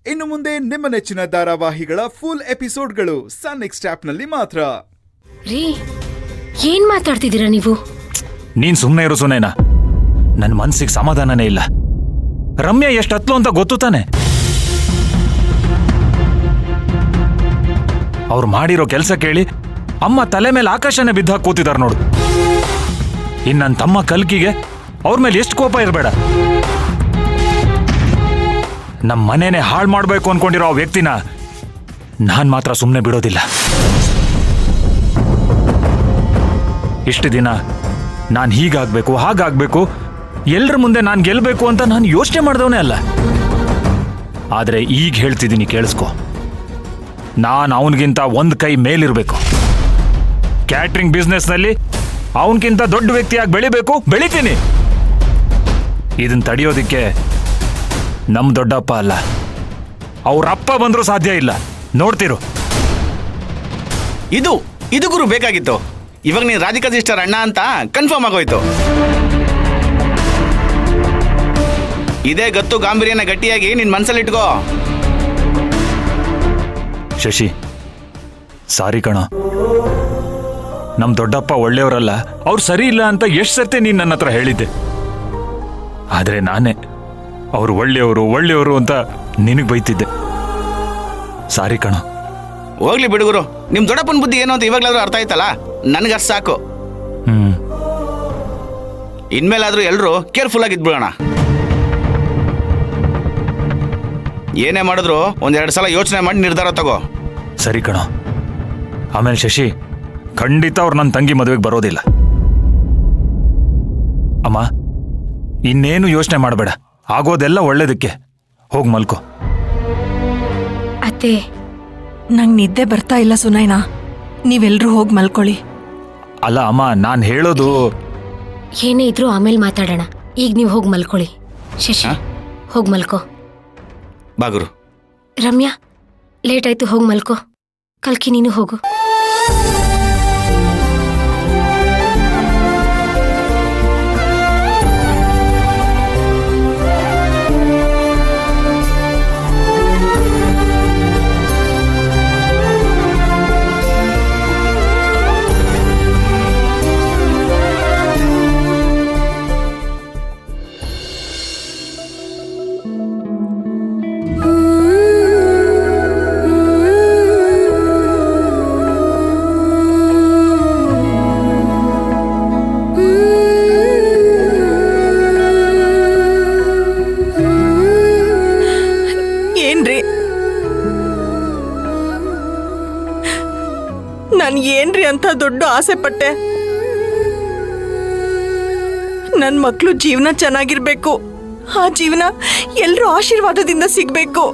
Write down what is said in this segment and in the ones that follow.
ಇನ್ನು ಮುಂದೆ ನಿಮ್ಮ ನೆಚ್ಚಿನ ಧಾರಾವಾಹಿಗಳ ಫುಲ್ ಎಪಿಸೋಡ್ಗಳು ಸನ್ ನೆಕ್ಸ್ಟ್ ಆಪ್ನಲ್ಲಿ ಮಾತ್ರ. ರೀ, ಏನ್ ಮಾತಾಡ್ತಿದ್ದೀರಾ ನೀವು? ನೀನ್ ಸುಮ್ಮನೆ ಇರು ಸುನೇನಾ. ನನ್ನ ಮನ್ಸಿಗೆ ಸಮಾಧಾನನೇ ಇಲ್ಲ. ರಮ್ಯಾ ಎಷ್ಟು ಹತ್ಲು ಅಂತ ಗೊತ್ತು ತಾನೆ. ಅವ್ರು ಮಾಡಿರೋ ಕೆಲಸ ಕೇಳಿ ಅಮ್ಮ ತಲೆ ಮೇಲೆ ಆಕಾಶನೇ ಬಿದ್ದ ಕೂತಿದಾರ ನೋಡು. ಇನ್ ನನ್ನ ತಮ್ಮ ಕಲ್ಕಿಗೆ ಅವ್ರ ಮೇಲೆ ಎಷ್ಟು ಕೋಪ ಇರಬೇಡ. ನಮ್ಮ ಮನೇನೆ ಹಾಳು ಮಾಡ್ಬೇಕು ಅನ್ಕೊಂಡಿರೋ ಆ ವ್ಯಕ್ತಿನ ನಾನ್ ಮಾತ್ರ ಸುಮ್ಮನೆ ಬಿಡೋದಿಲ್ಲ. ಇಷ್ಟು ದಿನ ನಾನು ಹೀಗಾಗ್ಬೇಕು ಹಾಗಾಗ್ಬೇಕು ಎಲ್ರ ಮುಂದೆ ನಾನು ಗೆಲ್ಬೇಕು ಅಂತ ನಾನು ಯೋಚನೆ ಮಾಡಿದವನೇ ಅಲ್ಲ. ಆದ್ರೆ ಈಗ ಹೇಳ್ತಿದ್ದೀನಿ ಕೇಳಿಸ್ಕೊ. ನಾನು ಅವನಿಗಿಂತ ಒಂದು ಕೈ ಮೇಲಿರ್ಬೇಕು. ಕ್ಯಾಟ್ರಿಂಗ್ ಬಿಸ್ನೆಸ್ನಲ್ಲಿ ಅವನಕ್ಕಿಂತ ದೊಡ್ಡ ವ್ಯಕ್ತಿಯಾಗಿ ಬೆಳಿಬೇಕು, ಬೆಳಿತೀನಿ. ಇದನ್ನ ತಡೆಯೋದಿಕ್ಕೆ ನಮ್ಮ ದೊಡ್ಡಪ್ಪ ಅಲ್ಲ, ಅವ್ರ ಅಪ್ಪ ಬಂದರೂ ಸಾಧ್ಯ ಇಲ್ಲ. ನೋಡ್ತಿರು. ಇದು ಗುರು ಬೇಕಾಗಿತ್ತು. ಇವಾಗ ನೀನು ರಾಧಿಕಾ ಸಿಸ್ಟರ್ ಅಣ್ಣ ಅಂತ ಕನ್ಫರ್ಮ್ ಆಗೋಯ್ತು. ಇದೇ ಗತ್ತು ಗಾಂಭೀರ್ಯನ ಗಟ್ಟಿಯಾಗಿ ನಿನ್ ಮನ್ಸಲ್ಲಿ ಇಟ್ಕೋ. ಶಶಿ, ಸಾರಿ ಕಣ. ನಮ್ ದೊಡ್ಡಪ್ಪ ಒಳ್ಳೆಯವರಲ್ಲ, ಅವ್ರು ಸರಿ ಇಲ್ಲ ಅಂತ ಎಷ್ಟು ಸರ್ತಿ ನೀನ್ ನನ್ನ ಹತ್ರ ಹೇಳಿದ್ದೆ. ಆದ್ರೆ ನಾನೇ ಅವ್ರು ಒಳ್ಳೆಯವರು ಅಂತ ನಿನಗೆ ಬೈತಿದ್ದೆ. ಸಾರಿ ಕಣ. ಹೋಗ್ಲಿ ಬಿಡುಗುರು, ನಿಮ್ ದೊಡ್ಡಪ್ಪನ ಬುದ್ಧಿ ಏನು ಅಂತ ಇವಾಗ್ಲಾದ್ರೂ ಅರ್ಥ ಆಯ್ತಲ್ಲ, ನನ್ಗಷ್ಟು ಸಾಕು. ಇನ್ಮೇಲಾದ್ರೂ ಎಲ್ರು ಕೇರ್ಫುಲ್ ಆಗಿದ್ಬಿಡೋಣ. ಏನೇ ಮಾಡಿದ್ರು ಒಂದೆರಡು ಸಲ ಯೋಚನೆ ಮಾಡಿ ನಿರ್ಧಾರ ತಗೋ. ಸರಿ ಕಣ. ಆಮೇಲೆ ಶಶಿ, ಖಂಡಿತ ಅವ್ರು ನನ್ನ ತಂಗಿ ಮದುವೆಗೆ ಬರೋದಿಲ್ಲ. ಅಮ್ಮ, ಇನ್ನೇನು ಯೋಚನೆ ಮಾಡಬೇಡ. ಆಗೋದೆಲ್ಲ ಒಳ್ಳೇದಕ್ಕೆ. ಹೋಗ್ ಮಲ್ಕೋ. ಅತ್ತೆ, ನಂಗೆ ನಿದ್ದೆ ಬರ್ತಾ ಇಲ್ಲ ಸುನೈನಾ. ನೀವೆಲ್ರೂ ಹೋಗಿ ಮಲ್ಕೊಳ್ಳಿ. ಅಲ್ಲ ಅಮ್ಮ, ನಾನು ಹೇಳೋದು ಏನೇ ಇದ್ರೂ ಆಮೇಲೆ ಮಾತಾಡೋಣ. ಈಗ ನೀವು ಹೋಗಿ ಮಲ್ಕೊಳ್ಳಿ. ಶಶಿ, ಹೋಗಿ ಮಲ್ಕೋ. ಬಾಗುರು. ರಮ್ಯಾ, ಲೇಟ್ ಆಯ್ತು, ಹೋಗಿ ಮಲ್ಕೋ. ಕಲ್ಕಿ, ನೀನು ಹೋಗು. ನಾನು ಏನ್ರಿ ಅಂತ ದೊಡ್ಡ ಆಸೆ ಪಟ್ಟೆ. ನನ್ನ ಮಕ್ಕಳು ಜೀವನ ಚೆನ್ನಾಗಿರ್ಬೇಕು, ಆ ಜೀವನ ಎಲ್ಲರೂ ಆಶೀರ್ವಾದದಿಂದ ಸಿಗ್ಬೇಕು,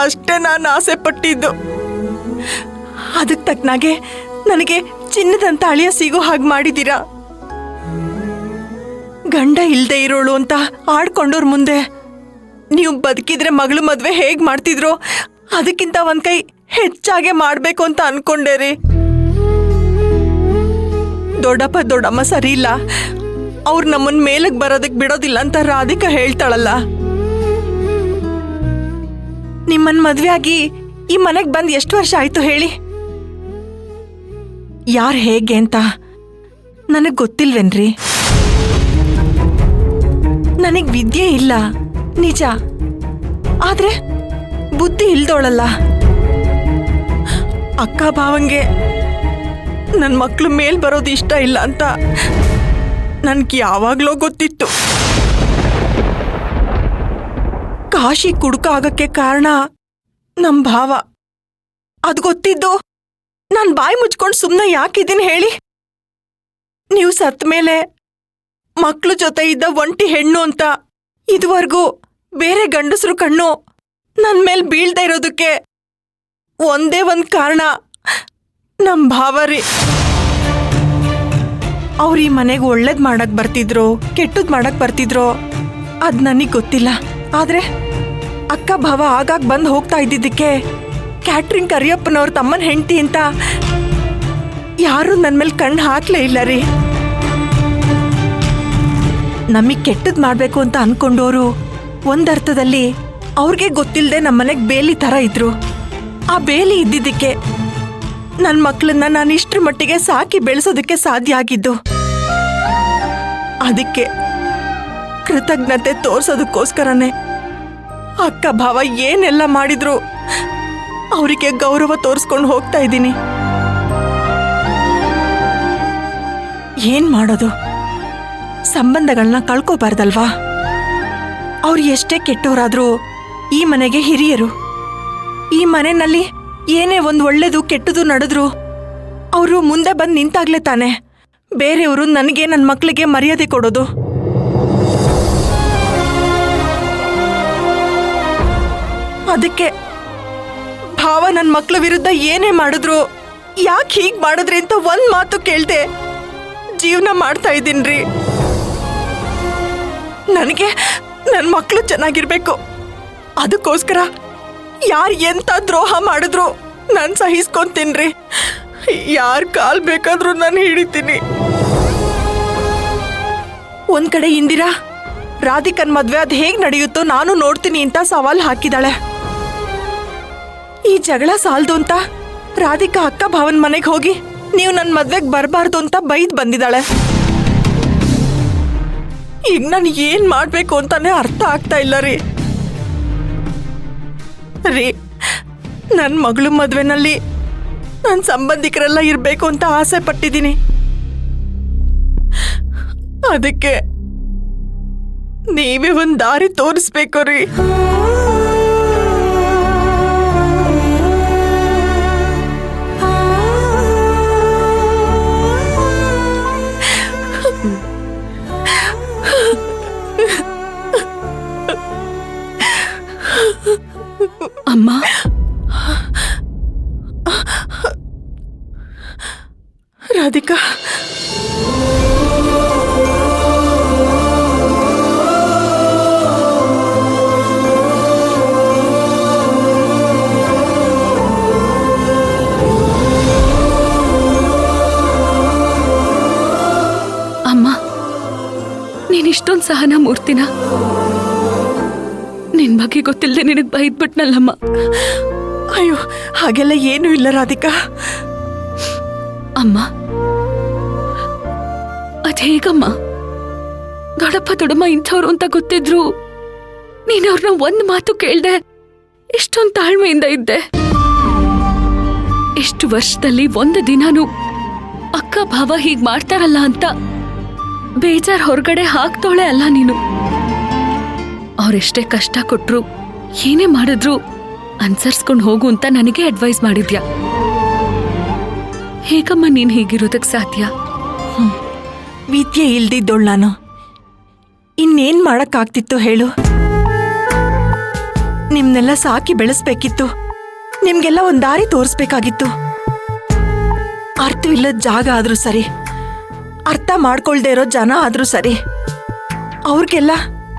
ಅಷ್ಟೇ ನಾನು ಆಸೆ ಪಟ್ಟಿದ್ದು. ಅದಕ್ಕೆ ತಕ್ಕನಾಗೆ ನನಗೆ ಚಿನ್ನದಂತ ಅಳಿಯ ಸಿಗೋ ಹಾಗೆ ಮಾಡಿದ್ದೀರಾ. ಗಂಡ ಇಲ್ದೇ ಇರೋಳು ಅಂತ ಆಡ್ಕೊಂಡೋರ್ ಮುಂದೆ ನೀವು ಬದುಕಿದ್ರೆ ಮಗಳು ಮದ್ವೆ ಹೇಗ್ ಮಾಡ್ತಿದ್ರೋ ಅದಕ್ಕಿಂತ ಒಂದ್ ಕೈ ಹೆಚ್ಚಾಗೆ ಮಾಡ್ಬೇಕು ಅಂತ ಅನ್ಕೊಂಡೆ ರೀ. ದೊಡ್ಡಪ್ಪ ದೊಡ್ಡಮ್ಮ ಸರಿ ಇಲ್ಲ, ಅವ್ರು ನಮ್ಮನ್ ಮೇಲಕ್ ಬರೋದಕ್ ಬಿಡೋದಿಲ್ಲ ಅಂತ ರಾಧಿಕಾ ಹೇಳ್ತಾಳಲ್ಲ. ನಿಮ್ಮನ್ ಮದ್ವೆ ಆಗಿ ಈ ಮನೆಗ್ ಬಂದ್ ಎಷ್ಟು ವರ್ಷ ಆಯ್ತು ಹೇಳಿ? ಯಾರ್ ಹೇಗೆ ಅಂತ ನನಗ್ ಗೊತ್ತಿಲ್ವೇನ್ರಿ? ನನಗ್ ವಿದ್ಯೆ ಇಲ್ಲ ನಿಜ, ಆದ್ರೆ ಬುದ್ಧಿ ಇಲ್ದೋಳಲ್ಲ. ಅಕ್ಕ ಭಾವಂಗೆ ನನ್ನ ಮಕ್ಳು ಮೇಲ್ ಬರೋದು ಇಷ್ಟ ಇಲ್ಲ ಅಂತ ನನ್ಗೆ ಯಾವಾಗ್ಲೋ ಗೊತ್ತಿತ್ತು. ಕಾಶಿ ಕುಡುಕ ಆಗಕ್ಕೆ ಕಾರಣ ನಮ್ ಭಾವ. ಅದ್ ಗೊತ್ತಿದ್ದು ನಾನ್ ಬಾಯಿ ಮುಚ್ಕೊಂಡು ಸುಮ್ನೆ ಯಾಕಿದ್ದೀನಿ ಹೇಳಿ? ನೀವು ಸತ್ ಮೇಲೆ ಮಕ್ಳು ಜೊತೆ ಇದ್ದ ಒಂಟಿ ಹೆಣ್ಣು ಅಂತ ಇದುವರೆಗೂ ಬೇರೆ ಗಂಡಸರು ಕಣ್ಣು ನನ್ ಮೇಲ್ ಬೀಳ್ದೇ ಇರೋದಕ್ಕೆ ಒಂದೇ ಒಂದ್ ಕಾರಣ ನಮ್ ಭಾವರಿ. ಅವ್ರ ಈ ಮನೆಗೆ ಒಳ್ಳೇದ್ ಮಾಡಕ್ ಬರ್ತಿದ್ರು ಕೆಟ್ಟದ್ ಮಾಡಕ್ ಬರ್ತಿದ್ರು ಅದ್ ನನಗ್ ಗೊತ್ತಿಲ್ಲ. ಆದ್ರೆ ಅಕ್ಕ ಭಾವ ಆಗಾಗ್ ಬಂದ್ ಹೋಗ್ತಾ ಇದ್ದಿದ್ದಕ್ಕೆ ಕ್ಯಾಟ್ರಿಂಗ್ ಕರಿಯಪ್ಪನವ್ರ ತಮ್ಮನ್ ಹೆಂಡತಿ ಅಂತ ಯಾರು ನನ್ ಮೇಲೆ ಕಣ್ಣು ಹಾಕ್ಲೇ ಇಲ್ಲ ರೀ. ನಮಗ್ ಕೆಟ್ಟದ್ ಮಾಡ್ಬೇಕು ಅಂತ ಅನ್ಕೊಂಡೋರು ಒಂದರ್ಥದಲ್ಲಿ ಅವ್ರಿಗೆ ಗೊತ್ತಿಲ್ಲದೆ ನಮ್ಮನೆಗ್ ಬೇಲಿ ತರ ಇದ್ರು. ಆ ಬೇಲಿ ಇದ್ದಿದ್ದಕ್ಕೆ ನನ್ನ ಮಕ್ಕಳನ್ನ ನಾನು ಇಷ್ಟ್ರ ಮಟ್ಟಿಗೆ ಸಾಕಿ ಬೆಳೆಸೋದಕ್ಕೆ ಸಾಧ್ಯ ಆಗಿದ್ದು. ಅದಕ್ಕೆ ಕೃತಜ್ಞತೆ ತೋರ್ಸೋದಕ್ಕೋಸ್ಕರನೇ ಅಕ್ಕ ಭಾವ ಏನೆಲ್ಲ ಮಾಡಿದ್ರು ಅವರಿಗೆ ಗೌರವ ತೋರಿಸ್ಕೊಂಡು ಹೋಗ್ತಾ ಇದ್ದೀನಿ. ಏನ್ ಮಾಡೋದು, ಸಂಬಂಧಗಳನ್ನ ಕಳ್ಕೋಬಾರ್ದಲ್ವಾ? ಅವ್ರು ಎಷ್ಟೇ ಕೆಟ್ಟವರಾದ್ರೂ ಈ ಮನೆಗೆ ಹಿರಿಯರು. ಈ ಮನೆಯಲ್ಲಿ ಏನೇ ಒಂದು ಒಳ್ಳೇದು ಕೆಟ್ಟದು ನಡೆದ್ರು ಅವರು ಮುಂದೆ ಬಂದು ನಿಂತಾಗ್ಲೇ ತಾನೆ ಬೇರೆಯವರು ನನಗೆ ನನ್ನ ಮಕ್ಕಳಿಗೆ ಮರ್ಯಾದೆ ಕೊಡೋದು. ಅದಕ್ಕೆ ಭಾವ ನನ್ನ ಮಕ್ಕಳ ವಿರುದ್ಧ ಏನೇ ಮಾಡಿದ್ರು ಯಾಕೆ ಹೀಗ್ ಮಾಡಿದ್ರಿ ಅಂತ ಒಂದ್ ಮಾತು ಕೇಳ್ದೆ ಜೀವನ ಮಾಡ್ತಾ ಇದ್ದೀನ್ರಿ. ನನಗೆ ನನ್ನ ಮಕ್ಕಳು ಚೆನ್ನಾಗಿರ್ಬೇಕು. ಅದಕ್ಕೋಸ್ಕರ ಯಾರು ಎಂತ ದ್ರೋಹ ಮಾಡಿದ್ರು ನಾನು ಸಹಿಸ್ಕೊಂತೀನ್ರಿ. ಯಾರ್ ಕಾಲ್ ಬೇಕಾದ್ರೂ ನಾನು ಹಿಡಿತೀನಿ. ಒಂದ್ ಕಡೆ ಇಂದಿರಾ ರಾಧಿಕನ್ ಮದ್ವೆ ಅದ್ ಹೇಗ್ ನಡೆಯುತ್ತೋ ನಾನು ನೋಡ್ತೀನಿ ಅಂತ ಸವಾಲ್ ಹಾಕಿದಾಳೆ. ಈ ಜಗಳ ಸಾಲ್ದು ಅಂತ ರಾಧಿಕಾ ಅಕ್ಕ ಭಾವನ್ ಮನೆಗೆ ಹೋಗಿ ನೀವು ನನ್ನ ಮದ್ವೆಗ್ ಬರಬಾರ್ದು ಅಂತ ಬೈದ್ ಬಂದಿದ್ದಾಳೆ. ಈಗ ನಾನು ಏನ್ ಮಾಡ್ಬೇಕು ಅಂತಾನೆ ಅರ್ಥ ಆಗ್ತಾ ಇಲ್ಲ ರೀ. ನನ್ನ ಮಗಳು ಮದ್ವೆನಲ್ಲಿ ನನ್ನ ಸಂಬಂಧಿಕರೆಲ್ಲ ಇರ್ಬೇಕು ಅಂತ ಆಸೆ ಪಟ್ಟಿದ್ದೀನಿ. ಅದಕ್ಕೆ ನೀವೇ ಒಂದ್ ದಾರಿ ತೋರಿಸ್ಬೇಕು ರೀ. ಅಮ್ಮ, ರಾಧಿಕಾ, ಅಮ್ಮ, ನೀನಿಷ್ಟೊಂದು ಸಹನ ಮೂರ್ತಿನ ನಿನ್ ಬಗ್ಗೆ ಗೊತ್ತಿಲ್ಲದೆ ನಿನಗೆ ಬೈದ್ಬಿಟ್ನಲ್ಲಮ್ಮ. ಅಯ್ಯೋ, ಹಾಗೆಲ್ಲ ಏನೂ ಇಲ್ಲ ರಾಧಿಕಾ. ಅಮ್ಮ, ಅದೇಗಮ್ಮ ದೊಡ್ಡಪ್ಪ ದೊಡ್ಡಮ್ಮ ಇಂಥವ್ರು ಅಂತ ಗೊತ್ತಿದ್ರು ನೀನ್ ಅವ್ರನ್ನ ಒಂದ್ ಮಾತು ಕೇಳ್ದೆ ಎಷ್ಟೊಂದ್ ತಾಳ್ಮೆಯಿಂದ ಇದ್ದೆ. ಎಷ್ಟು ವರ್ಷದಲ್ಲಿ ಒಂದು ದಿನಾನು ಅಕ್ಕ ಭಾವ ಹೀಗ್ ಮಾಡ್ತಾರಲ್ಲ ಅಂತ ಬೇಜಾರ್ ಹೊರಗಡೆ ಹಾಕ್ತೋಳೆ ಅಲ್ಲ ನೀನು. ಅವ್ರೆಷ್ಟೇ ಕಷ್ಟ ಕೊಟ್ರು ಏನೇ ಮಾಡಿದ್ರು ಅನ್ಸರ್ಸ್ಕೊಂಡು ಹೋಗು ಅಂತ ನನಗೆ ಅಡ್ವೈಸ್ ಮಾಡಿದ್ಯಾ. ಹೇಗಮ್ಮ ನೀನ್ ಹೀಗಿರೋದಕ್ ಸಾಧ್ಯ? ವಿದ್ಯೆ ಇಲ್ದಿದ್ದೋಳ್ ನಾನು. ಇನ್ನೇನ್ ಮಾಡಕ್ಕಾಗ್ತಿತ್ತು ಹೇಳು? ನಿಮ್ನೆಲ್ಲ ಸಾಕಿ ಬೆಳೆಸ್ಬೇಕಿತ್ತು. ನಿಮ್ಗೆಲ್ಲ ಒಂದ್ ದಾರಿ ತೋರಿಸ್ಬೇಕಾಗಿತ್ತು. ಅರ್ಥವಿಲ್ಲದ ಜಾಗ ಆದ್ರೂ ಸರಿ, ಅರ್ಥ ಮಾಡ್ಕೊಳ್ದೇ ಇರೋ ಜನ ಆದ್ರೂ ಸರಿ, ಅವ್ರಿಗೆಲ್ಲ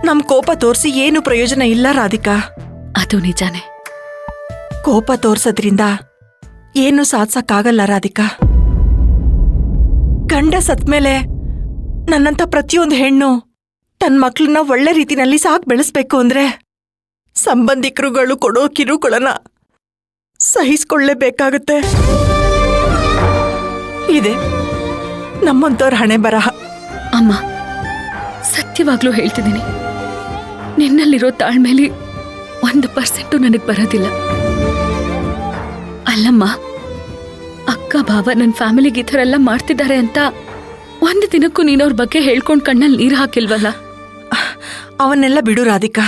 ನಮ್ ಕೋಪ ತೋರಿಸಿ ಏನು ಪ್ರಯೋಜನ ಇಲ್ಲ ರಾಧಿಕಾ. ಅದು ನಿಜಾನೇ. ಕೋಪ ತೋರ್ಸೋದ್ರಿಂದ ಏನು ಸಾಧ್ಸಕ್ಕಾಗಲ್ಲ ರಾಧಿಕಾ. ಗಂಡ ಸತ್ಮೇಲೆ ನನ್ನಂತ ಪ್ರತಿಯೊಂದು ಹೆಣ್ಣು ತನ್ನ ಮಕ್ಕಳನ್ನ ಒಳ್ಳೆ ರೀತಿನಲ್ಲಿ ಸಾಕ್ ಬೆಳೆಸ್ಬೇಕು ಅಂದ್ರೆ ಸಂಬಂಧಿಕರುಗಳು ಕೊಡೋ ಕಿರುಕುಳನ ಸಹಿಸ್ಕೊಳ್ಳೇಬೇಕಾಗುತ್ತೆ. ಇದೆ ನಮ್ಮಂತವ್ರ ಹಣೆ ಬರಹ. ಅಮ್ಮ, ಸತ್ಯವಾಗ್ಲೂ ಹೇಳ್ತಿದ್ದೀನಿ, ನಿನ್ನಲ್ಲಿರೋ ತಾಳ್ಮೇಲಿ 1% ನನಗ್ ಬರೋದಿಲ್ಲ. ಅಲ್ಲಮ್ಮ, ಅಕ್ಕ ಭಾವ ನನ್ನ ಫ್ಯಾಮಿಲಿಗೆ ಈ ಥರ ಎಲ್ಲ ಮಾಡ್ತಿದ್ದಾರೆ ಅಂತ ಒಂದು ದಿನಕ್ಕೂ ನೀನವ್ರ ಬಗ್ಗೆ ಹೇಳ್ಕೊಂಡ್ ಕಣ್ಣಲ್ಲಿ ನೀರು ಹಾಕಿಲ್ವಲ್ಲ? ಅವನ್ನೆಲ್ಲ ಬಿಡು ರಾಧಿಕಾ.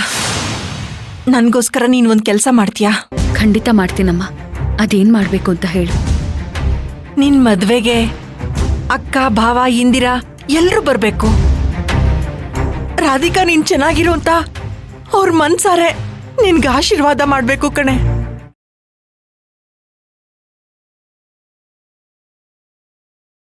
ನನ್ಗೋಸ್ಕರ ನೀನ್ ಒಂದ್ ಕೆಲ್ಸ ಮಾಡ್ತೀಯಾ? ಖಂಡಿತ ಮಾಡ್ತೀನಮ್ಮ. ಅದೇನ್ ಮಾಡ್ಬೇಕು ಅಂತ ಹೇಳು. ನಿನ್ ಮದ್ವೆಗೆ ಅಕ್ಕ ಭಾವ ಇಂದಿರಾ ಎಲ್ರೂ ಬರ್ಬೇಕು. ರಾಧಿಕಾ ನೀನ್ ಚೆನ್ನಾಗಿರು ಅಂತ ಅವ್ರ ಮನ್ಸಾರೆ ನಿನ್ಗೆ ಆಶೀರ್ವಾದ ಮಾಡ್ಬೇಕು ಕಣೆ.